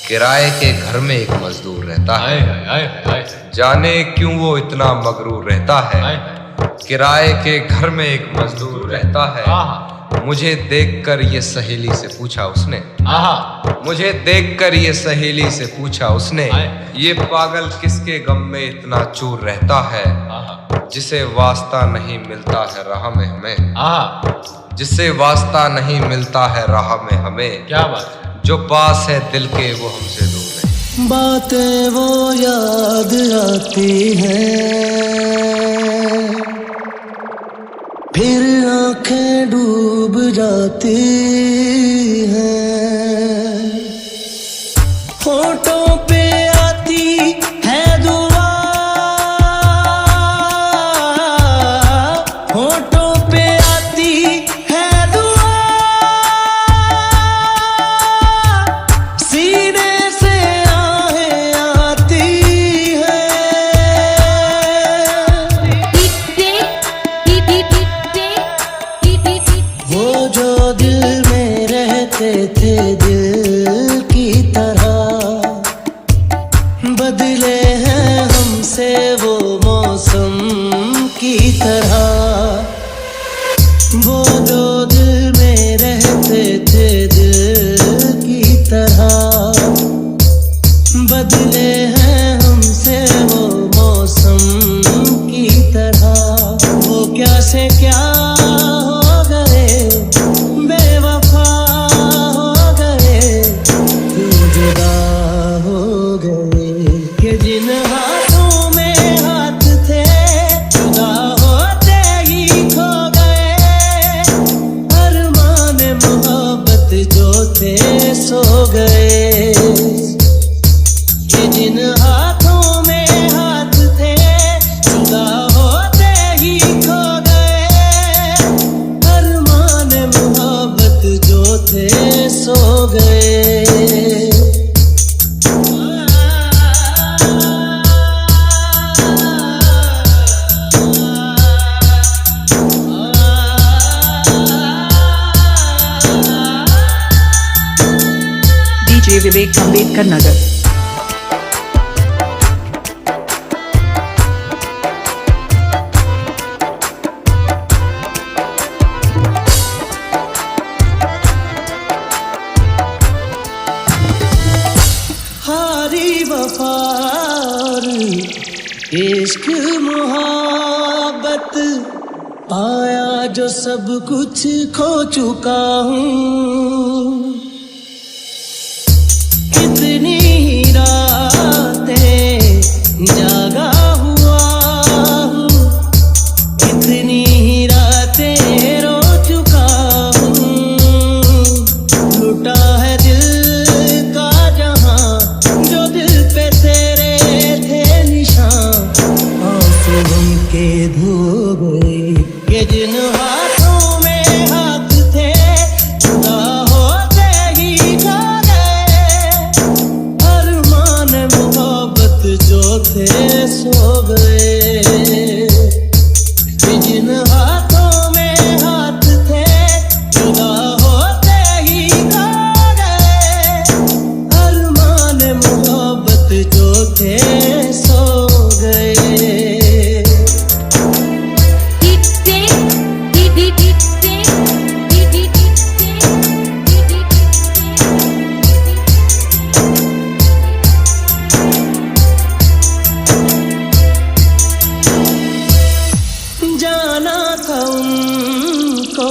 किराए के घर में एक मजदूर रहता है, जाने क्यों वो इतना मगरूर रहता है। किराए के घर में एक मजदूर रहता है, मुझे देखकर ये सहेली से पूछा उसने, मुझे देखकर ये सहेली से पूछा उसने, ये पागल किसके गम में इतना चूर रहता है, जिसे वास्ता नहीं मिलता है राह में हमें, जिसे वास्ता नहीं मिलता है राह में हमें। क्या बात, जो पास है दिल के वो हमसे दूर है। बातें वो याद आती हैं, फिर आंखें डूब जाती हैं, होठों पे आती है दुआ, होठों पे आती है दुआ, सीने से आहें आती है, वो जो दिल में रहते थे दिल की तरह, बदले हैं हमसे वो मौसम की तरह, वो जो दिल में रहते थे दिल की तरह, बदले हैं हमसे वो मौसम की तरह। वो क्या से क्या हो गए, बेवफा हो गए, क्यों जुदा हो गए, कि जिन हाथों में हाथ थे जुदा होते ही खो गए, अरमान मोहब्बत जो थे सो गए, कि जिन हाथों में हाथ थे जुदा होते ही खो गए, अरमान मोहब्बत जो थे सो गए। DJ विवेक अम्बेडकर नगर। हारी वफार इश्क मोहब्बत, पाया जो सब कुछ खो चुका हूँ, कितनी रातें जागा हुआ हूँ, कितनी रातें रो चुका हूँ, लुटा है दिल का जहां, जो दिल पे तेरे थे निशान, आंसू बन के धो गए, ये जिन हाथों में हाथ थे जुदा होते ही खो गए, अरमान मोहब्बत जो थे सो गए, ये जिन हाथों में हाथ थे जुदा होते ही खो गए, अरमान मोहब्बत जो थे सो गए। जाना था उनको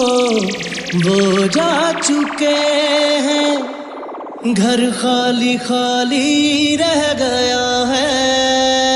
वो जा चुके हैं, घर खाली खाली रह गया है,